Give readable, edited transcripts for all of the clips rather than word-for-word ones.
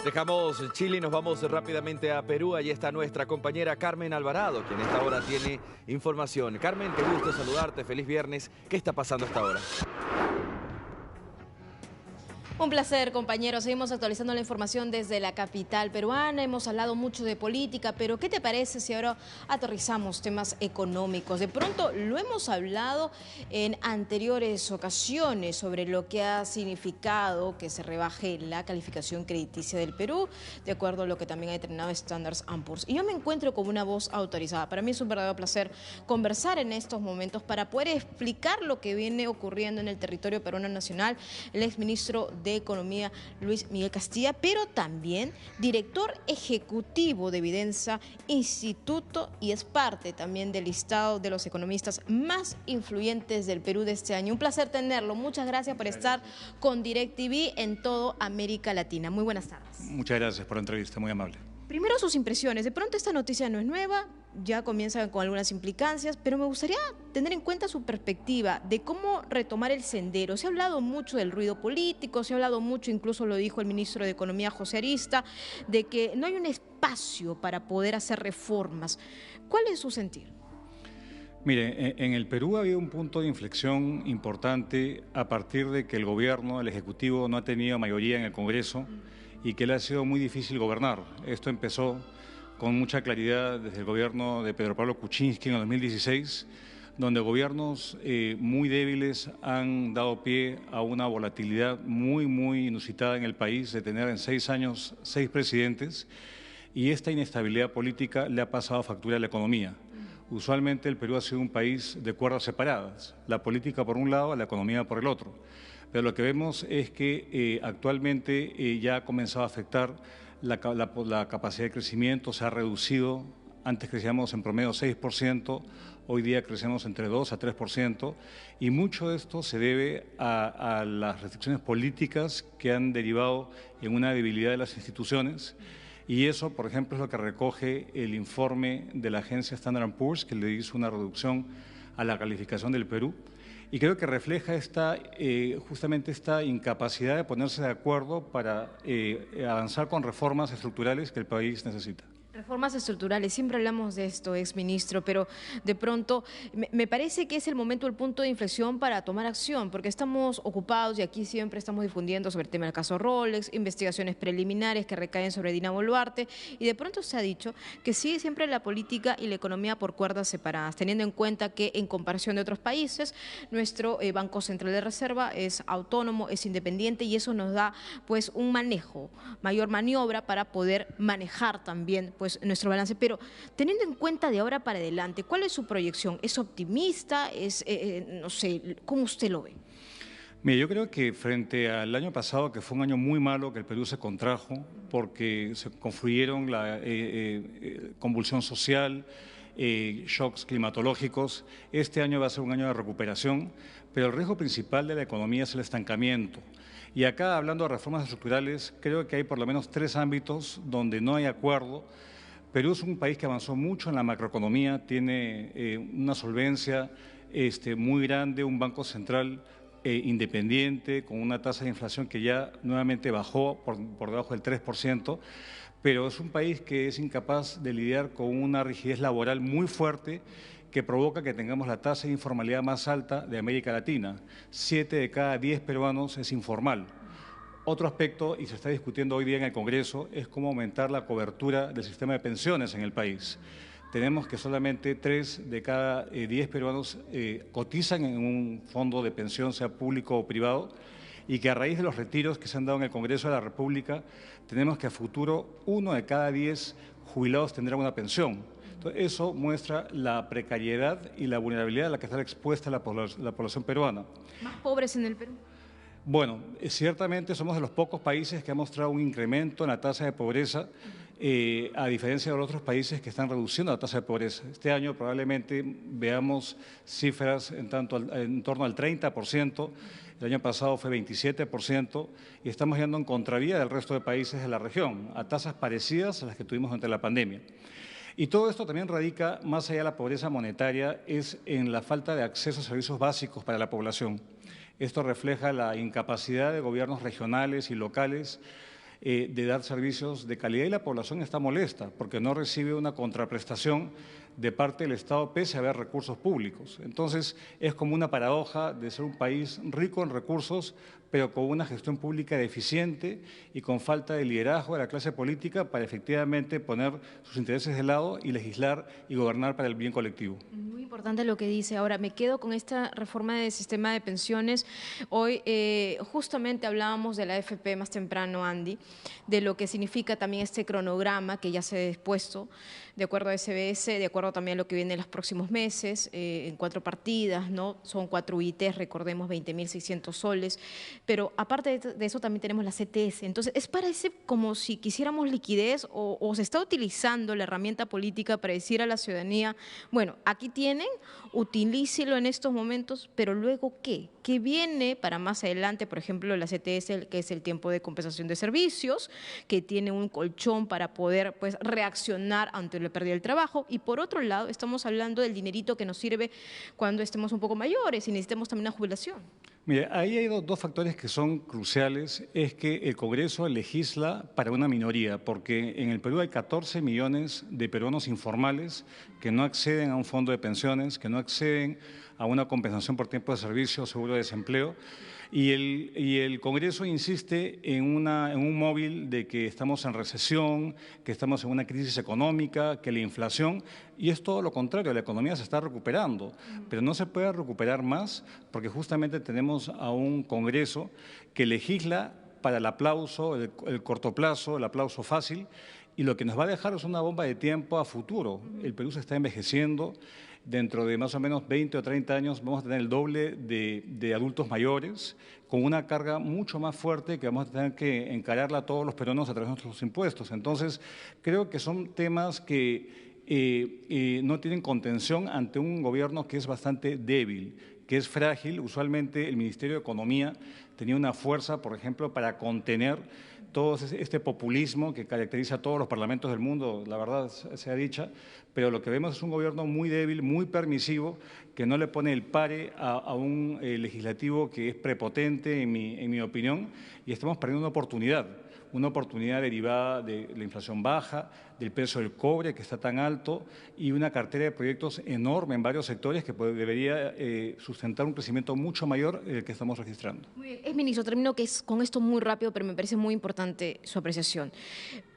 Dejamos Chile y nos vamos rápidamente a Perú. Allí está nuestra compañera Carmen Alvarado, quien a esta hora tiene información. Carmen, qué gusto saludarte. Feliz viernes. ¿Qué está pasando a esta hora? Un placer, compañeros. Seguimos actualizando la información desde la capital peruana. Hemos hablado mucho de política, pero ¿qué te parece si ahora aterrizamos temas económicos? De pronto lo hemos hablado en anteriores ocasiones sobre lo que ha significado que se rebaje la calificación crediticia del Perú, de acuerdo a lo que también ha determinado Standard & Poor's. Y yo me encuentro como una voz autorizada. Para mí es un verdadero placer conversar en estos momentos para poder explicar lo que viene ocurriendo en el territorio peruano nacional. El exministro de Economía, Luis Miguel Castilla, pero también director ejecutivo de Evidenza Instituto y es parte también del listado de los economistas más influyentes del Perú de este año. Un placer tenerlo. Muchas gracias por estar con DirecTV en toda América Latina. Muy buenas tardes. Muchas gracias por la entrevista, muy amable. Primero sus impresiones. De pronto esta noticia no es nueva, ya comienza con algunas implicancias, pero me gustaría tener en cuenta su perspectiva de cómo retomar el sendero. Se ha hablado mucho del ruido político, se ha hablado mucho, incluso lo dijo el ministro de Economía, José Arista, de que no hay un espacio para poder hacer reformas. ¿Cuál es su sentir? Mire, en el Perú ha habido un punto de inflexión importante a partir de que el gobierno, el Ejecutivo, no ha tenido mayoría en el Congreso y que le ha sido muy difícil gobernar. Esto empezó con mucha claridad desde el gobierno de Pedro Pablo Kuczynski en el 2016, donde gobiernos muy débiles han dado pie a una volatilidad muy inusitada en el país, de tener en 6 años 6 presidentes, y esta inestabilidad política le ha pasado factura a la economía. Usualmente el Perú ha sido un país de cuerdas separadas, la política por un lado, la economía por el otro. Pero lo que vemos es que actualmente ya ha comenzado a afectar la capacidad de crecimiento, se ha reducido. Antes crecíamos en promedio 6%, hoy día crecemos entre 2 a 3%, y mucho de esto se debe a las restricciones políticas que han derivado en una debilidad de las instituciones. Y eso, por ejemplo, es lo que recoge el informe de la agencia Standard & Poor's, que le hizo una reducción a la calificación del Perú. Y creo que refleja justamente esta incapacidad de ponerse de acuerdo para avanzar con reformas estructurales que el país necesita. Reformas estructurales, siempre hablamos de esto, exministro, pero de pronto me parece que es el momento, el punto de inflexión para tomar acción, porque estamos ocupados y aquí siempre estamos difundiendo sobre el tema del caso Rolex, investigaciones preliminares que recaen sobre Dina Boluarte, y de pronto se ha dicho que sí, siempre la política y la economía por cuerdas separadas, teniendo en cuenta que en comparación de otros países, nuestro Banco Central de Reserva es autónomo, es independiente y eso nos da pues un manejo, mayor maniobra para poder manejar también pues nuestro balance, pero teniendo en cuenta de ahora para adelante, ¿cuál es su proyección? ¿Es optimista? No sé, ¿cómo usted lo ve? Mire, yo creo que frente al año pasado, que fue un año muy malo, que el Perú se contrajo porque se confluyeron la convulsión social, shocks climatológicos, este año va a ser un año de recuperación, pero el riesgo principal de la economía es el estancamiento. Y acá, hablando de reformas estructurales, creo que hay por lo menos 3 ámbitos donde no hay acuerdo. Perú es un país que avanzó mucho en la macroeconomía, tiene una solvencia muy grande, un banco central independiente, con una tasa de inflación que ya nuevamente bajó por debajo del 3%, pero es un país que es incapaz de lidiar con una rigidez laboral muy fuerte que provoca que tengamos la tasa de informalidad más alta de América Latina. 7 de cada 10 peruanos es informal. Otro aspecto, y se está discutiendo hoy día en el Congreso, es cómo aumentar la cobertura del sistema de pensiones en el país. Tenemos que solamente 3 de cada 10 peruanos cotizan en un fondo de pensión, sea público o privado, y que a raíz de los retiros que se han dado en el Congreso de la República, tenemos que a futuro 1 de cada 10 jubilados tendrá una pensión. Entonces, eso muestra la precariedad y la vulnerabilidad a la que está expuesta la población peruana. ¿Más pobres en el Perú? Bueno, ciertamente somos de los pocos países que ha mostrado un incremento en la tasa de pobreza, a diferencia de los otros países que están reduciendo la tasa de pobreza. Este año probablemente veamos cifras en torno al 30%, el año pasado fue 27%, y estamos yendo en contravía del resto de países de la región, a tasas parecidas a las que tuvimos durante la pandemia. Y todo esto también radica, más allá de la pobreza monetaria, es en la falta de acceso a servicios básicos para la población. Esto refleja la incapacidad de gobiernos regionales y locales de dar servicios de calidad y la población está molesta porque no recibe una contraprestación de parte del Estado pese a haber recursos públicos. Entonces, es como una paradoja de ser un país rico en recursos, pero con una gestión pública deficiente y con falta de liderazgo de la clase política para efectivamente poner sus intereses de lado y legislar y gobernar para el bien colectivo. Muy importante lo que dice. Ahora, me quedo con esta reforma del sistema de pensiones. Hoy justamente hablábamos de la AFP más temprano, Andy, de lo que significa también este cronograma que ya se ha dispuesto, de acuerdo a SBS, de acuerdo también a lo que viene en los próximos meses, en 4 partidas, ¿no? Son 4 UITs, recordemos, 20.600 soles, pero aparte de eso también tenemos la CTS. Entonces, parece como si quisiéramos liquidez o se está utilizando la herramienta política para decir a la ciudadanía, bueno, aquí tienen, utilícelo en estos momentos, pero luego ¿qué? ¿Qué viene para más adelante? Por ejemplo, la CTS, que es el tiempo de compensación de servicios, que tiene un colchón para poder pues reaccionar ante la pérdida del trabajo. Y por otro lado, estamos hablando del dinerito que nos sirve cuando estemos un poco mayores y necesitemos también una jubilación. Mire, ahí hay dos factores que son cruciales. Es que el Congreso legisla para una minoría, porque en el Perú hay 14 millones de peruanos informales que no acceden a un fondo de pensiones, que no acceden a una compensación por tiempo de servicio, seguro de desempleo. Y el Congreso insiste en un móvil de que estamos en recesión, que estamos en una crisis económica, que la inflación, y es todo lo contrario, la economía se está recuperando, pero no se puede recuperar más porque justamente tenemos a un Congreso que legisla para el aplauso, el corto plazo, el aplauso fácil, y lo que nos va a dejar es una bomba de tiempo a futuro. El Perú se está envejeciendo. Dentro de más o menos 20 o 30 años vamos a tener el doble de adultos mayores, con una carga mucho más fuerte que vamos a tener que encararla a todos los peruanos a través de nuestros impuestos. Entonces, creo que son temas que no tienen contención ante un gobierno que es bastante débil, que es frágil. Usualmente el Ministerio de Economía tenía una fuerza, por ejemplo, para contener todo este populismo que caracteriza a todos los parlamentos del mundo, la verdad sea dicha, pero lo que vemos es un gobierno muy débil, muy permisivo, que no le pone el pare a un legislativo que es prepotente, en mi opinión, y estamos perdiendo una oportunidad derivada de la inflación baja, del precio del cobre que está tan alto y una cartera de proyectos enorme en varios sectores que debería sustentar un crecimiento mucho mayor del que estamos registrando. Muy bien. Ministro, termino con esto muy rápido, pero me parece muy importante su apreciación.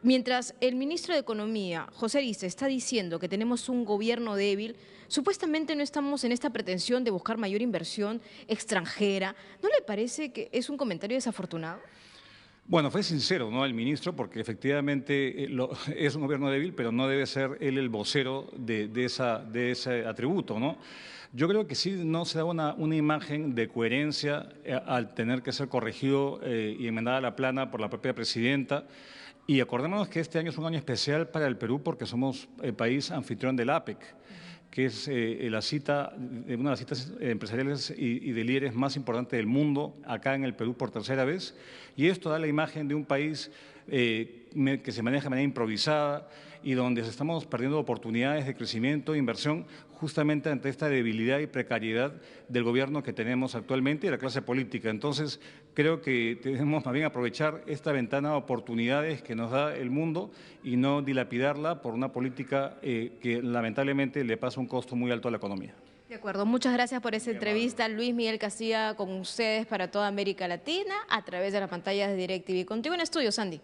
Mientras el ministro de Economía, José Ariztía, está diciendo que tenemos un gobierno débil, supuestamente no estamos en esta pretensión de buscar mayor inversión extranjera. ¿No le parece que es un comentario desafortunado? Bueno, fue sincero, ¿no?, el ministro, porque efectivamente es un gobierno débil, pero no debe ser él el vocero de ese atributo, ¿no? Yo creo que sí no se da una imagen de coherencia al tener que ser corregido y enmendada a la plana por la propia presidenta. Y acordémonos que este año es un año especial para el Perú porque somos el país anfitrión del APEC, que es una de las citas empresariales y de líderes más importantes del mundo, acá en el Perú por tercera vez. Y esto da la imagen de un país que se maneja de manera improvisada y donde estamos perdiendo oportunidades de crecimiento e inversión justamente ante esta debilidad y precariedad del gobierno que tenemos actualmente y de la clase política. Entonces, creo que tenemos más bien aprovechar esta ventana de oportunidades que nos da el mundo y no dilapidarla por una política que lamentablemente le pasa un costo muy alto a la economía. De acuerdo, muchas gracias por esa entrevista. Luis Miguel Castilla con ustedes para toda América Latina a través de las pantallas de DirecTV. Contigo en estudio, Sandy.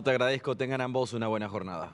Te agradezco, tengan ambos una buena jornada.